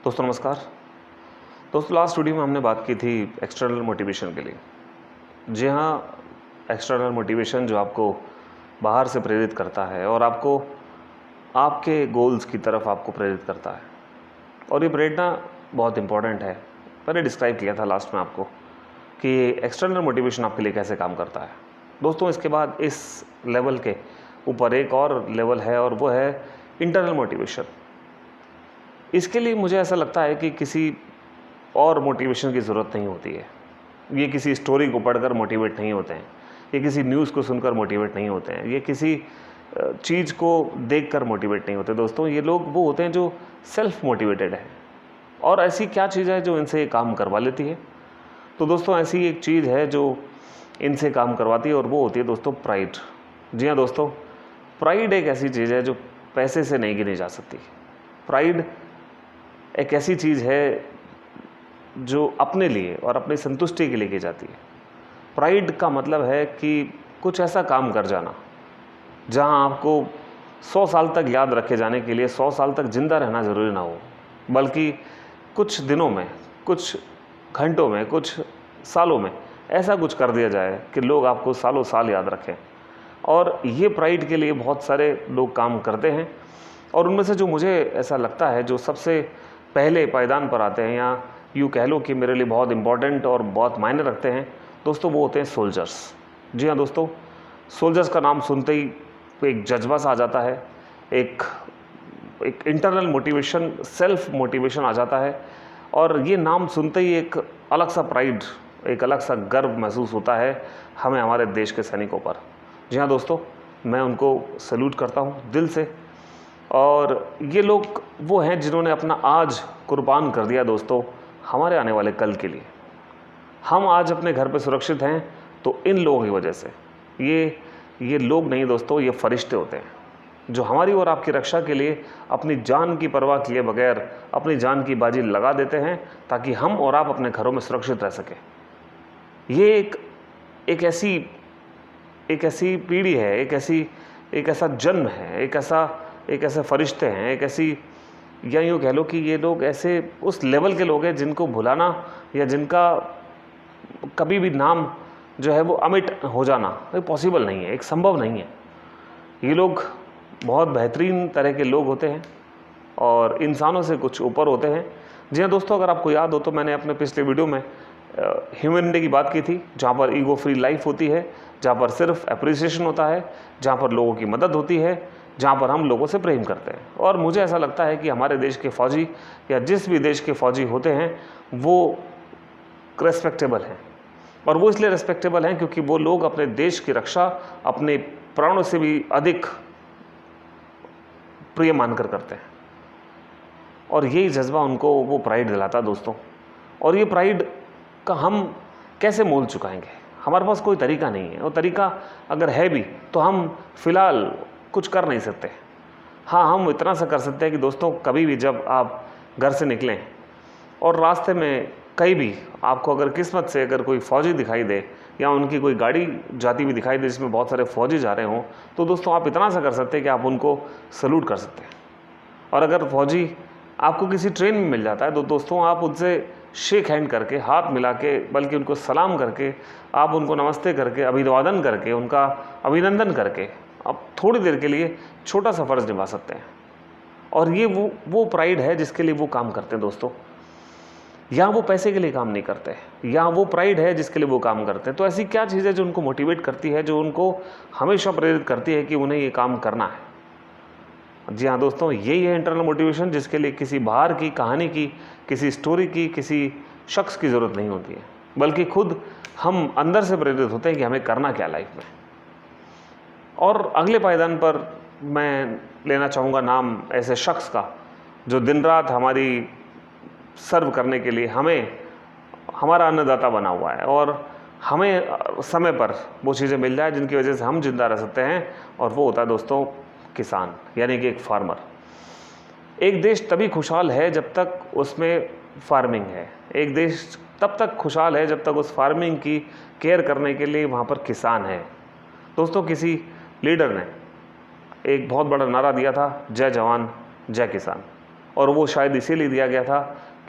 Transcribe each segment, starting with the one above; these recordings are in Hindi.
दोस्तों नमस्कार। दोस्तों लास्ट वीडियो में हमने बात की थी एक्सटर्नल मोटिवेशन के लिए। जी हाँ, एक्सटर्नल मोटिवेशन जो आपको बाहर से प्रेरित करता है और आपको आपके गोल्स की तरफ आपको प्रेरित करता है। और ये प्रेरणा बहुत इम्पॉर्टेंट है। मैंने डिस्क्राइब किया था लास्ट में आपको कि एक्सटर्नल मोटिवेशन आपके लिए कैसे काम करता है। दोस्तों इसके बाद इस लेवल के ऊपर एक और लेवल है और वो है इंटरनल मोटिवेशन। इसके लिए मुझे ऐसा लगता है कि किसी और मोटिवेशन की ज़रूरत नहीं होती है। ये किसी स्टोरी को पढ़कर मोटिवेट नहीं होते हैं, ये किसी न्यूज़ को सुनकर मोटिवेट नहीं होते हैं, ये किसी चीज़ को देखकर मोटिवेट नहीं होते। दोस्तों ये लोग वो होते हैं जो सेल्फ मोटिवेटेड है। और ऐसी क्या चीज़ है जो इनसे काम करवा लेती है? तो दोस्तों ऐसी एक चीज़ है जो इनसे काम करवाती है और वो होती है दोस्तों प्राइड। जी हाँ दोस्तों, प्राइड एक ऐसी चीज़ है जो पैसे से नहीं गिनी जा सकती। प्राइड एक ऐसी चीज़ है जो अपने लिए और अपनी संतुष्टि के लिए की जाती है। प्राइड का मतलब है कि कुछ ऐसा काम कर जाना जहां आपको 100 साल तक याद रखे जाने के लिए 100 साल तक जिंदा रहना ज़रूरी ना हो, बल्कि कुछ दिनों में, कुछ घंटों में, कुछ सालों में ऐसा कुछ कर दिया जाए कि लोग आपको सालों साल याद रखें। और ये प्राइड के लिए बहुत सारे लोग काम करते हैं और उनमें से जो मुझे ऐसा लगता है जो सबसे पहले पायदान पर आते हैं या यूँ कह लो कि मेरे लिए बहुत इंपॉर्टेंट और बहुत मायने रखते हैं दोस्तों, वो होते हैं सोल्जर्स। जी हाँ दोस्तों, सोल्जर्स का नाम सुनते ही एक जज्बा सा आ जाता है, एक इंटरनल मोटिवेशन, सेल्फ मोटिवेशन आ जाता है। और ये नाम सुनते ही एक अलग सा प्राइड, एक अलग सा गर्व महसूस होता है हमें हमारे देश के सैनिकों पर। जी हाँ दोस्तों, मैं उनको सैल्यूट करता हूँ दिल से। और ये लोग वो हैं जिन्होंने अपना आज कुर्बान कर दिया दोस्तों हमारे आने वाले कल के लिए। हम आज अपने घर पे सुरक्षित हैं तो इन लोगों की वजह से। ये लोग नहीं दोस्तों, ये फरिश्ते होते हैं जो हमारी और आपकी रक्षा के लिए अपनी जान की परवाह किए बगैर अपनी जान की बाजी लगा देते हैं ताकि हम और आप अपने घरों में सुरक्षित रह सकें। ये एक ऐसी पीढ़ी है, एक ऐसा जन्म है, एक ऐसे फरिश्ते हैं, एक ऐसी, या यूँ कह लो कि ये लोग ऐसे उस लेवल के लोग हैं जिनको भुलाना या जिनका कभी भी नाम जो है वो अमिट हो जाना पॉसिबल नहीं है, एक संभव नहीं है। ये लोग बहुत बेहतरीन तरह के लोग होते हैं और इंसानों से कुछ ऊपर होते हैं। जी हाँ दोस्तों, अगर आपको याद हो तो मैंने अपने पिछले वीडियो में ह्यूमैनिटी की बात की थी, जहाँ पर ईगो फ्री लाइफ होती है, जहाँ पर सिर्फ अप्रिसिएशन होता है, जहाँ पर लोगों की मदद होती है, जहाँ पर हम लोगों से प्रेम करते हैं। और मुझे ऐसा लगता है कि हमारे देश के फ़ौजी या जिस भी देश के फ़ौजी होते हैं वो रेस्पेक्टेबल हैं। और वो इसलिए रेस्पेक्टेबल हैं क्योंकि वो लोग अपने देश की रक्षा अपने प्राणों से भी अधिक प्रिय मानकर करते हैं। और यही जज्बा उनको वो प्राइड दिलाता दोस्तों। और ये प्राइड का हम कैसे मोल चुकाएंगे? हमारे पास कोई तरीका नहीं है, और तरीका अगर है भी तो हम फिलहाल कुछ कर नहीं सकते। हाँ, हम इतना सा कर सकते हैं कि दोस्तों कभी भी जब आप घर से निकलें और रास्ते में कहीं भी आपको अगर किस्मत से अगर कोई फ़ौजी दिखाई दे या उनकी कोई गाड़ी जाती हुई दिखाई दे जिसमें बहुत सारे फ़ौजी जा रहे हों, तो दोस्तों आप इतना सा कर सकते हैं कि आप उनको सैल्यूट कर सकते हैं। और अगर फ़ौजी आपको किसी ट्रेन में मिल जाता है तो दोस्तों आप उनसे शेक हैंड करके, हाथ मिला के, बल्कि उनको सलाम करके, आप उनको नमस्ते करके, अभिवादन करके, उनका अभिनंदन करके आप थोड़ी देर के लिए छोटा सा फ़र्ज़ निभा सकते हैं। और ये वो प्राइड है जिसके लिए वो काम करते हैं दोस्तों। या वो पैसे के लिए काम नहीं करते, या वो प्राइड है जिसके लिए वो काम करते हैं। तो ऐसी क्या चीज़ है जो उनको मोटिवेट करती है, जो उनको हमेशा प्रेरित करती है कि उन्हें ये काम करना है? जी हाँ दोस्तों, यही है इंटरनल मोटिवेशन, जिसके लिए किसी बाहर की कहानी की, किसी स्टोरी की, किसी शख्स की ज़रूरत नहीं होती है, बल्कि खुद हम अंदर से प्रेरित होते हैं कि हमें करना क्या लाइफ में। और अगले पायदान पर मैं लेना चाहूँगा नाम ऐसे शख्स का जो दिन रात हमारी सर्व करने के लिए हमारा अन्नदाता बना हुआ है और हमें समय पर वो चीज़ें मिल जाए जिनकी वजह से हम जिंदा रह सकते हैं। और वो होता है दोस्तों किसान, यानी कि एक फार्मर। एक देश तभी खुशहाल है जब तक उसमें फार्मिंग है। एक देश तब तक खुशहाल है जब तक उस फार्मिंग की केयर करने के लिए वहाँ पर किसान है। दोस्तों किसी लीडर ने एक बहुत बड़ा नारा दिया था, जय जवान जय किसान। और वो शायद इसीलिए दिया गया था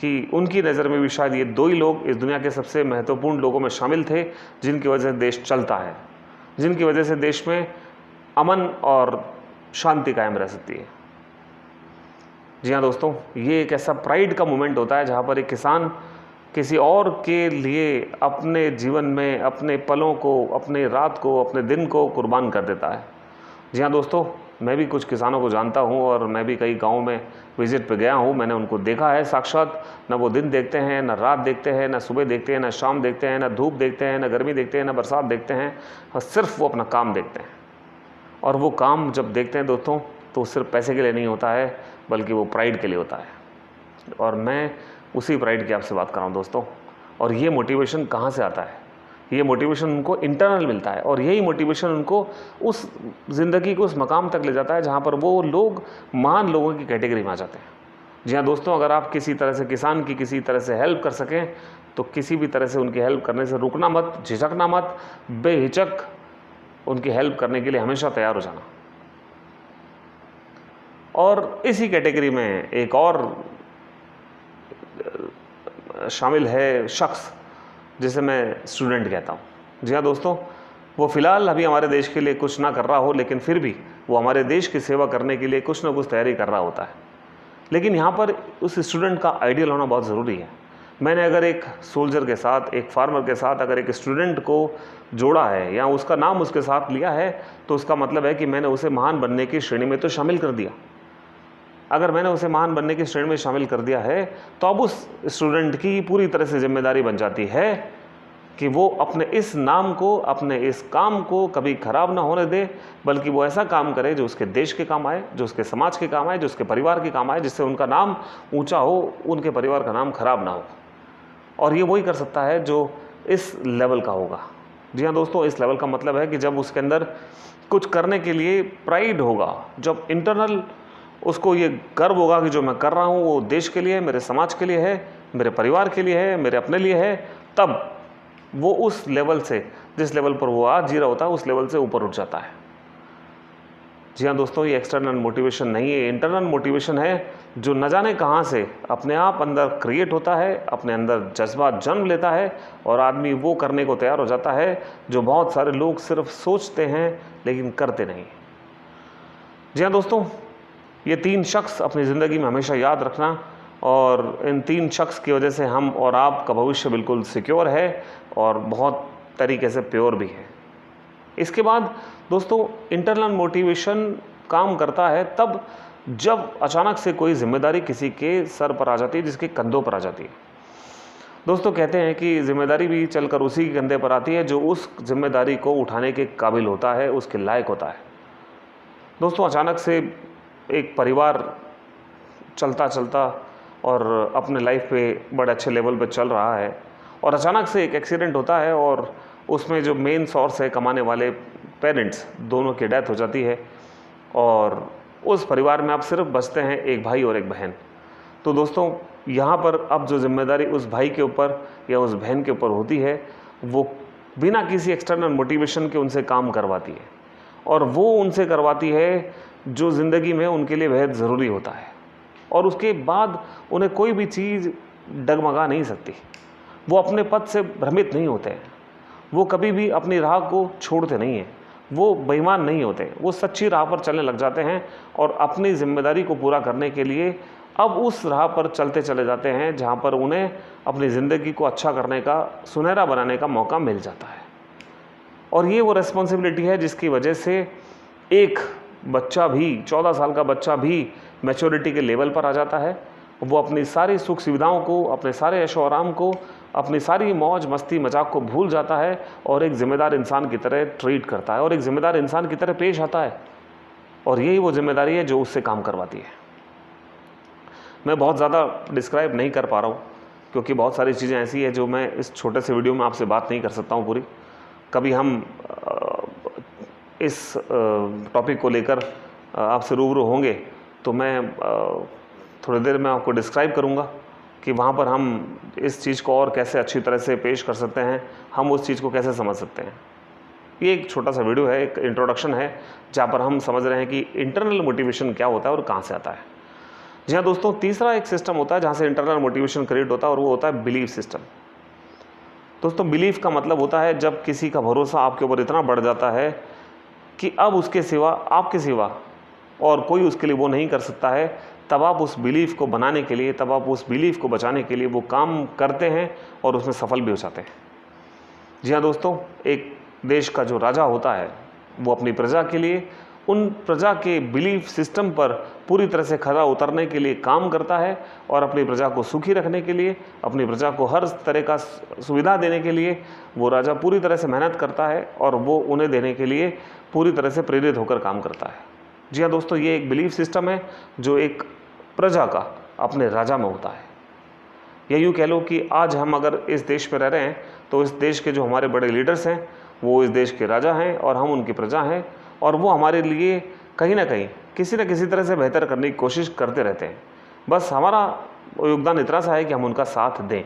कि उनकी नज़र में भी शायद ये 2 ही लोग इस दुनिया के सबसे महत्वपूर्ण लोगों में शामिल थे जिनकी वजह से देश चलता है, जिनकी वजह से देश में अमन और शांति कायम रह सकती है। जी हाँ दोस्तों, ये एक ऐसा प्राइड का मोमेंट होता है जहाँ पर एक किसान किसी और के लिए अपने जीवन में अपने पलों को, अपने रात को, अपने दिन को कुर्बान कर देता है। जी हाँ दोस्तों, मैं भी कुछ किसानों को जानता हूँ और मैं भी कई गाँव में विज़िट पे गया हूँ। मैंने उनको देखा है साक्षात। ना वो दिन देखते हैं, ना रात देखते हैं, ना सुबह देखते हैं, ना शाम देखते हैं, ना धूप देखते हैं, ना गर्मी देखते हैं, ना बरसात देखते हैं, और सिर्फ वो अपना काम देखते हैं। और वो काम जब देखते हैं दोस्तों तो सिर्फ पैसे के लिए नहीं होता है, बल्कि वो प्राइड के लिए होता है। और मैं उसी प्राइड की आपसे बात कर रहा हूँ दोस्तों। और ये मोटिवेशन कहाँ से आता है? ये मोटिवेशन उनको इंटरनल मिलता है, और यही मोटिवेशन उनको उस ज़िंदगी को उस मकाम तक ले जाता है जहाँ पर वो लोग महान लोगों की कैटेगरी में आ जाते हैं। जी हाँ दोस्तों, अगर आप किसी तरह से किसान की किसी तरह से हेल्प कर सकें तो किसी भी तरह से उनकी हेल्प करने से रुकना मत, झिझकना मत, बेहिचक उनकी हेल्प करने के लिए हमेशा तैयार हो जाना। और इसी कैटेगरी में एक और शामिल है शख्स जिसे मैं स्टूडेंट कहता हूँ। जी हाँ दोस्तों, वो फ़िलहाल अभी हमारे देश के लिए कुछ ना कर रहा हो, लेकिन फिर भी वो हमारे देश की सेवा करने के लिए कुछ ना कुछ तैयारी कर रहा होता है। लेकिन यहाँ पर उस स्टूडेंट का आइडियल होना बहुत ज़रूरी है। मैंने अगर एक सोल्जर के साथ, एक फार्मर के साथ अगर एक स्टूडेंट को जोड़ा है या उसका नाम उसके साथ लिया है, तो उसका मतलब है कि मैंने उसे महान बनने की श्रेणी में तो शामिल कर दिया। अगर मैंने उसे महान बनने की श्रेणी में शामिल कर दिया है तो अब उस स्टूडेंट की पूरी तरह से जिम्मेदारी बन जाती है कि वो अपने इस नाम को, अपने इस काम को कभी खराब ना होने दे, बल्कि वो ऐसा काम करे जो उसके देश के काम आए, जो उसके समाज के काम आए, जो उसके परिवार के काम आए, जिससे उनका नाम ऊंचा हो, उनके परिवार का नाम खराब ना हो। और ये वही कर सकता है जो इस लेवल का होगा। जी हाँ दोस्तों, इस लेवल का मतलब है कि जब उसके अंदर कुछ करने के लिए प्राइड होगा, जब इंटरनल उसको ये गर्व होगा कि जो मैं कर रहा हूँ वो देश के लिए है, मेरे समाज के लिए है, मेरे परिवार के लिए है, मेरे अपने लिए है, तब वो उस लेवल से, जिस लेवल पर वो आज जी रहा होता है, उस लेवल से ऊपर उठ जाता है। जी हाँ दोस्तों, ये एक्सटर्नल मोटिवेशन नहीं है, इंटरनल मोटिवेशन है जो न जाने कहाँ से अपने आप अंदर क्रिएट होता है, अपने अंदर जज्बा जन्म लेता है और आदमी वो करने को तैयार हो जाता है जो बहुत सारे लोग सिर्फ सोचते हैं लेकिन करते नहीं। जी हाँ दोस्तों, ये 3 शख्स अपनी ज़िंदगी में हमेशा याद रखना, और इन 3 शख्स की वजह से हम और आपका भविष्य बिल्कुल सिक्योर है और बहुत तरीके से प्योर भी है। इसके बाद दोस्तों, इंटरनल मोटिवेशन काम करता है तब जब अचानक से कोई जिम्मेदारी किसी के सर पर आ जाती है, जिसके कंधों पर आ जाती है। दोस्तों, कहते हैं कि जिम्मेदारी भी चलकर उसी के कंधे पर आती है जो उस जिम्मेदारी को उठाने के काबिल होता है, उसके लायक होता है। दोस्तों, अचानक से एक परिवार चलता चलता और अपने लाइफ पे बड़े अच्छे लेवल पे चल रहा है, और अचानक से एक एक्सीडेंट होता है और उसमें जो मेन सोर्स है कमाने वाले पेरेंट्स, दोनों की डेथ हो जाती है, और उस परिवार में अब सिर्फ बचते हैं एक भाई और एक बहन। तो दोस्तों, यहाँ पर अब जो जिम्मेदारी उस भाई के ऊपर या उस बहन के ऊपर होती है, वो बिना किसी एक्सटर्नल मोटिवेशन के उनसे काम करवाती है, और वो उनसे करवाती है जो ज़िंदगी में उनके लिए बेहद ज़रूरी होता है, और उसके बाद उन्हें कोई भी चीज़ डगमगा नहीं सकती। वो अपने पद से भ्रमित नहीं होते हैं, वो कभी भी अपनी राह को छोड़ते नहीं हैं, वो बेईमान नहीं होते, वो सच्ची राह पर चलने लग जाते हैं और अपनी जिम्मेदारी को पूरा करने के लिए अब उस राह पर चलते चले जाते हैं जहाँ पर उन्हें अपनी ज़िंदगी को अच्छा करने का, सुनहरा बनाने का मौका मिल जाता है। और ये वो रिस्पॉन्सिबिलिटी है जिसकी वजह से एक बच्चा भी, 14 साल का बच्चा भी मैच्योरिटी के लेवल पर आ जाता है। वो अपनी सारी सुख सुविधाओं को, अपने सारे ऐशो आराम को, अपनी सारी मौज मस्ती मजाक को भूल जाता है और एक ज़िम्मेदार इंसान की तरह ट्रीट करता है और एक ज़िम्मेदार इंसान की तरह पेश आता है। और यही वो जिम्मेदारी है जो उससे काम करवाती है। मैं बहुत ज़्यादा डिस्क्राइब नहीं कर पा रहा हूँ क्योंकि बहुत सारी चीज़ें ऐसी है जो मैं इस छोटे से वीडियो में आपसे बात नहीं कर सकता हूँ पूरी। कभी हम इस टॉपिक को लेकर आपसे रूबरू होंगे तो मैं थोड़ी देर में आपको डिस्क्राइब करूँगा कि वहाँ पर हम इस चीज़ को और कैसे अच्छी तरह से पेश कर सकते हैं, हम उस चीज़ को कैसे समझ सकते हैं। ये एक छोटा सा वीडियो है, एक इंट्रोडक्शन है जहाँ पर हम समझ रहे हैं कि इंटरनल मोटिवेशन क्या होता है और कहाँ से आता है। जी हाँ दोस्तों, तीसरा एक सिस्टम होता है जहाँ से इंटरनल मोटिवेशन क्रिएट होता है और वो होता है बिलीफ सिस्टम। दोस्तों बिलीफ का मतलब होता है जब किसी का भरोसा आपके ऊपर इतना बढ़ जाता है कि अब उसके सिवा, आपके सिवा और कोई उसके लिए वो नहीं कर सकता है, तब आप उस बिलीफ को बनाने के लिए, तब आप उस बिलीफ को बचाने के लिए वो काम करते हैं और उसमें सफल भी हो जाते हैं। जी हाँ दोस्तों, एक देश का जो राजा होता है वो अपनी प्रजा के लिए, उन प्रजा के बिलीफ सिस्टम पर पूरी तरह से खरा उतरने के लिए काम करता है और अपनी प्रजा को सुखी रखने के लिए, अपनी प्रजा को हर तरह का सुविधा देने के लिए वो राजा पूरी तरह से मेहनत करता है और वो उन्हें देने के लिए पूरी तरह से प्रेरित होकर काम करता है। जी हाँ दोस्तों, ये एक बिलीफ सिस्टम है जो एक प्रजा का अपने राजा में होता है। या यूँ कह लो कि आज हम अगर इस देश में रह रहे हैं तो इस देश के जो हमारे बड़े लीडर्स हैं वो इस देश के राजा हैं और हम उनकी प्रजा हैं, और वो हमारे लिए कहीं ना कहीं किसी न किसी तरह से बेहतर करने की कोशिश करते रहते हैं। बस हमारा योगदान इतना सा है कि हम उनका साथ दें,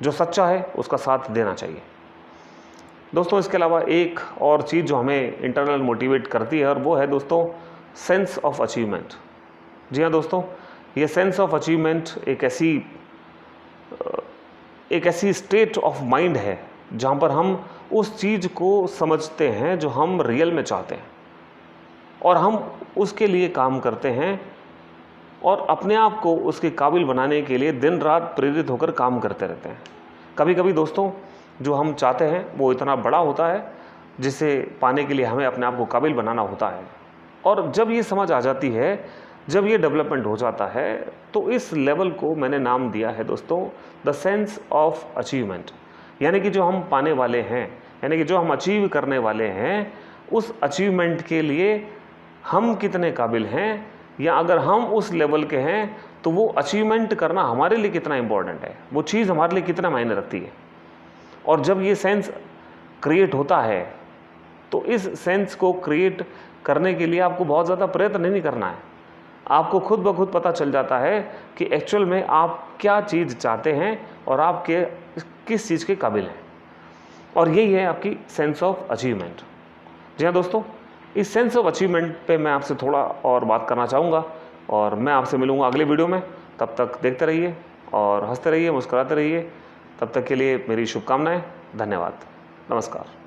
जो सच्चा है उसका साथ देना चाहिए। दोस्तों इसके अलावा एक और चीज़ जो हमें इंटरनल मोटिवेट करती है और वो है दोस्तों सेंस ऑफ अचीवमेंट। जी हाँ दोस्तों, ये सेंस ऑफ अचीवमेंट एक ऐसी स्टेट ऑफ माइंड है जहाँ पर हम उस चीज़ को समझते हैं जो हम रियल में चाहते हैं और हम उसके लिए काम करते हैं और अपने आप को उसके काबिल बनाने के लिए दिन रात प्रेरित होकर काम करते रहते हैं। कभी कभी दोस्तों जो हम चाहते हैं वो इतना बड़ा होता है जिसे पाने के लिए हमें अपने आप को काबिल बनाना होता है, और जब ये समझ आ जाती है, जब ये डेवलपमेंट हो जाता है, तो इस लेवल को मैंने नाम दिया है दोस्तों द सेंस ऑफ अचीवमेंट। यानी कि जो हम पाने वाले हैं, यानी कि जो हम अचीव करने वाले हैं, उस अचीवमेंट के लिए हम कितने काबिल हैं, या अगर हम उस लेवल के हैं तो वो अचीवमेंट करना हमारे लिए कितना इम्पोर्टेंट है, वो चीज़ हमारे लिए कितना मायने रखती है। और जब ये सेंस क्रिएट होता है तो इस सेंस को क्रिएट करने के लिए आपको बहुत ज़्यादा प्रयत्न नहीं करना है, आपको खुद ब खुद पता चल जाता है कि एक्चुअल में आप क्या चीज़ चाहते हैं और आप किस चीज़ के काबिल हैं, और यही है आपकी सेंस ऑफ अचीवमेंट। जी हाँ दोस्तों, इस सेंस ऑफ अचीवमेंट पे मैं आपसे थोड़ा और बात करना चाहूँगा और मैं आपसे मिलूँगा अगले वीडियो में। तब तक देखते रहिए और हंसते रहिए, मुस्कुराते रहिए। तब तक के लिए मेरी शुभकामनाएं। धन्यवाद। नमस्कार।